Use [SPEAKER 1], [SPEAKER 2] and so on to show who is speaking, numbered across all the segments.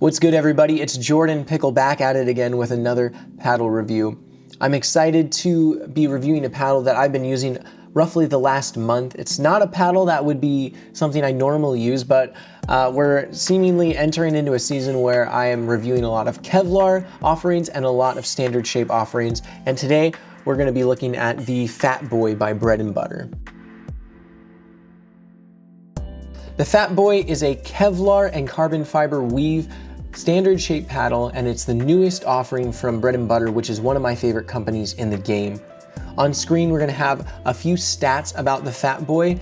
[SPEAKER 1] What's good, everybody? It's Jordanplayspickle back at it again with another paddle review. I'm excited to be reviewing a paddle that I've been using roughly the last month. It's not a paddle that would be something I normally use, but we're seemingly entering into a season where I am reviewing a lot of Kevlar offerings and a lot of standard shape offerings. And today we're going to be looking at the Fat Boy by Bread & Butter. The Fat Boy is a Kevlar and carbon fiber weave standard shape paddle, and it's the newest offering from Bread & Butter, which is one of my favorite companies in the game. On screen, we're going to have a few stats about the Fat Boy,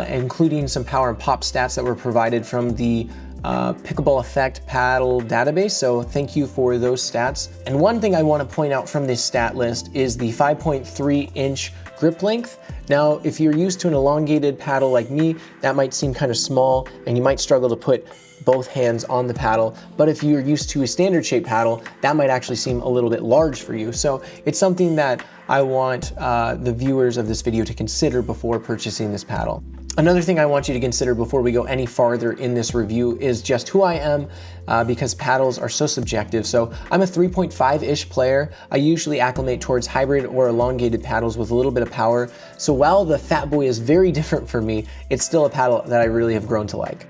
[SPEAKER 1] including some power and pop stats that were provided from the Pickleball Effect paddle database, so thank you for those stats. And one thing I want to point out from this stat list is the 5.3-inch grip length. Now, if you're used to an elongated paddle like me, that might seem kind of small and you might struggle to put both hands on the paddle, but if you're used to a standard shape paddle, that might actually seem a little bit large for you. So it's something that I want the viewers of this video to consider before purchasing this paddle. Another thing I want you to consider before we go any farther in this review is just who I am, because paddles are so subjective. So I'm a 3.5-ish player. I usually acclimate towards hybrid or elongated paddles with a little bit of power. So while the Fat Boy is very different for me, it's still a paddle that I really have grown to like.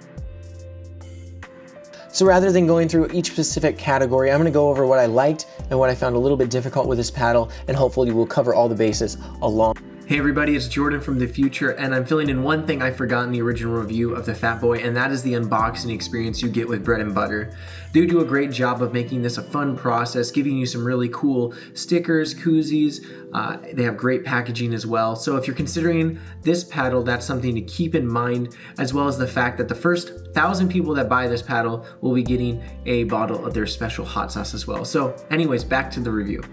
[SPEAKER 1] So rather than going through each specific category, I'm going to go over what I liked and what I found a little bit difficult with this paddle, and hopefully we'll cover all the bases along. Hey everybody, it's Jordan from the future, and I'm filling in one thing I forgot in the original review of the Fat Boy, and that is the unboxing experience you get with Bread & Butter. They do a great job of making this a fun process, giving you some really cool stickers, koozies. They have great packaging as well. So if you're considering this paddle, that's something to keep in mind, as well as the fact that the first 1,000 people that buy this paddle will be getting a bottle of their special hot sauce as well. So anyways, back to the review.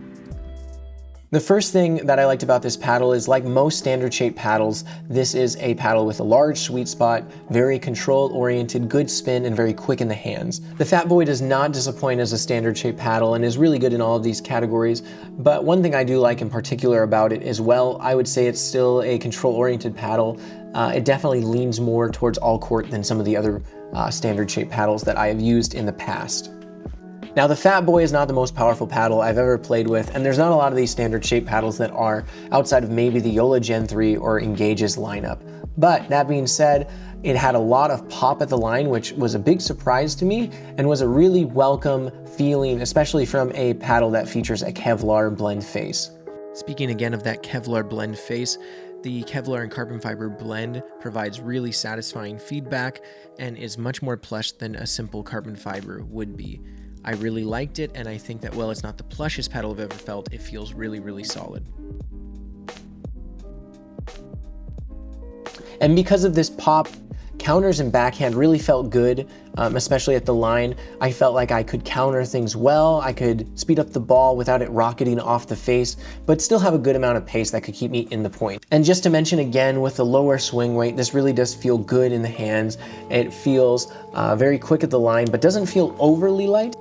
[SPEAKER 1] The first thing that I liked about this paddle is, like most standard shape paddles, this is a paddle with a large sweet spot, very control oriented, good spin, and very quick in the hands. The Fat Boy does not disappoint as a standard shape paddle and is really good in all of these categories, but one thing I do like in particular about it is, well, I would say it's still a control oriented paddle. It definitely leans more towards all court than some of the other standard shape paddles that I have used in the past. Now, the Fat Boy is not the most powerful paddle I've ever played with, and there's not a lot of these standard shape paddles that are, outside of maybe the Yola Gen 3 or Engage's lineup. But that being said, it had a lot of pop at the line, which was a big surprise to me and was a really welcome feeling, especially from a paddle that features a Kevlar blend face. Speaking again of that Kevlar blend face, the Kevlar and carbon fiber blend provides really satisfying feedback and is much more plush than a simple carbon fiber would be. I really liked it, and I think that while it's not the plushest paddle I've ever felt, it feels really, really solid. And because of this pop, counters and backhand really felt good, especially at the line. I felt like I could counter things well, I could speed up the ball without it rocketing off the face, but still have a good amount of pace that could keep me in the point. And just to mention again, with the lower swing weight, this really does feel good in the hands. It feels very quick at the line, but doesn't feel overly light.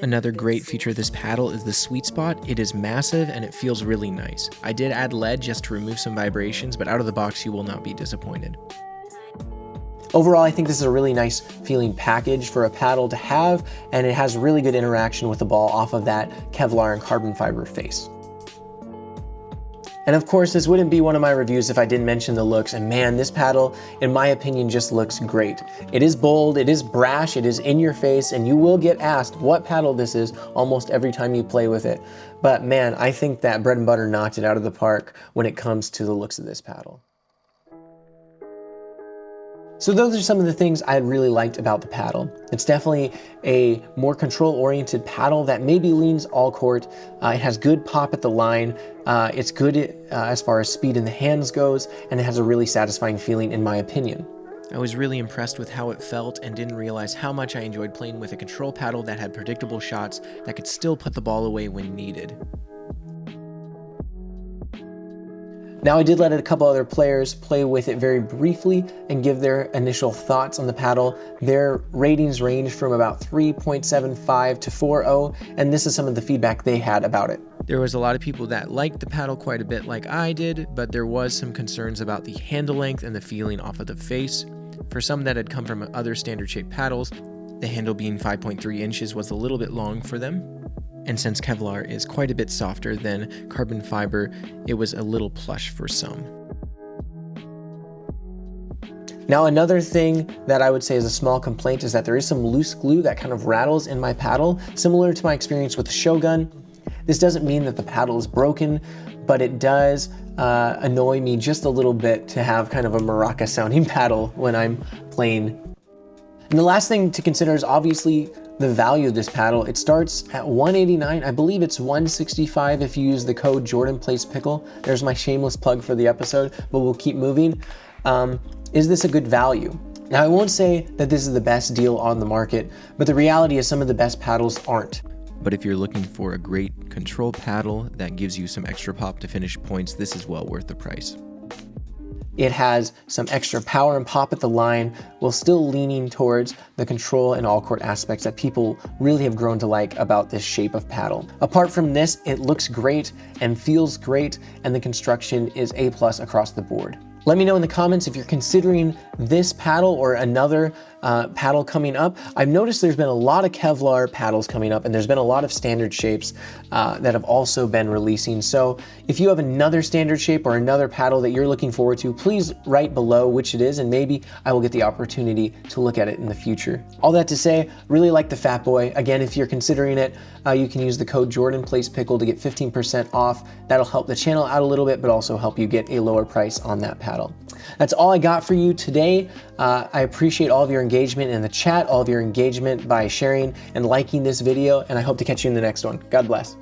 [SPEAKER 1] Another great feature of this paddle is the sweet spot. It is massive and it feels really nice. I did add lead just to remove some vibrations, but out of the box you will not be disappointed. Overall, I think this is a really nice feeling package for a paddle to have, and it has really good interaction with the ball off of that Kevlar and carbon fiber face. And of course, this wouldn't be one of my reviews if I didn't mention the looks, and man, this paddle, in my opinion, just looks great. It is bold, it is brash, it is in your face, and you will get asked what paddle this is almost every time you play with it. But man, I think that Bread & Butter knocked it out of the park when it comes to the looks of this paddle. So those are some of the things I really liked about the paddle. It's definitely a more control-oriented paddle that maybe leans all court. It has good pop at the line. It's good as far as speed in the hands goes, and it has a really satisfying feeling in my opinion. I was really impressed with how it felt and didn't realize how much I enjoyed playing with a control paddle that had predictable shots that could still put the ball away when needed. Now, I did let a couple other players play with it very briefly and give their initial thoughts on the paddle. Their ratings ranged from about 3.75 to 4.0, and this is some of the feedback they had about it. There was a lot of people that liked the paddle quite a bit like I did, but there was some concerns about the handle length and the feeling off of the face. For some that had come from other standard shaped paddles, the handle being 5.3 inches was a little bit long for them. And since Kevlar is quite a bit softer than carbon fiber, it was a little plush for some. Now, another thing that I would say is a small complaint is that there is some loose glue that kind of rattles in my paddle, similar to my experience with the Shogun. This doesn't mean that the paddle is broken, but it does annoy me just a little bit to have kind of a maraca sounding paddle when I'm playing. And the last thing to consider is obviously the value of this paddle. It starts at $189. I believe it's $165 if you use the code JordanPlayspickle. There's my shameless plug for the episode, but we'll keep moving. Is this a good value? Now, I won't say that this is the best deal on the market, but the reality is some of the best paddles aren't. But if you're looking for a great control paddle that gives you some extra pop to finish points, this is well worth the price. It has some extra power and pop at the line while still leaning towards the control and all-court aspects that people really have grown to like about this shape of paddle. Apart from this, it looks great and feels great, and the construction is A+ across the board. Let me know in the comments if you're considering this paddle or another paddle coming up. I've noticed there's been a lot of Kevlar paddles coming up, and there's been a lot of standard shapes that have also been releasing. So if you have another standard shape or another paddle that you're looking forward to, please write below which it is, and maybe I will get the opportunity to look at it in the future. All that to say, really like the Fat Boy. Again, if you're considering it, you can use the code JordanPlayspickle to get 15% off. That'll help the channel out a little bit, but also help you get a lower price on that paddle. That's all I got for you today. I appreciate all of your engagement in the chat, all of your engagement by sharing and liking this video, and I hope to catch you in the next one. God bless.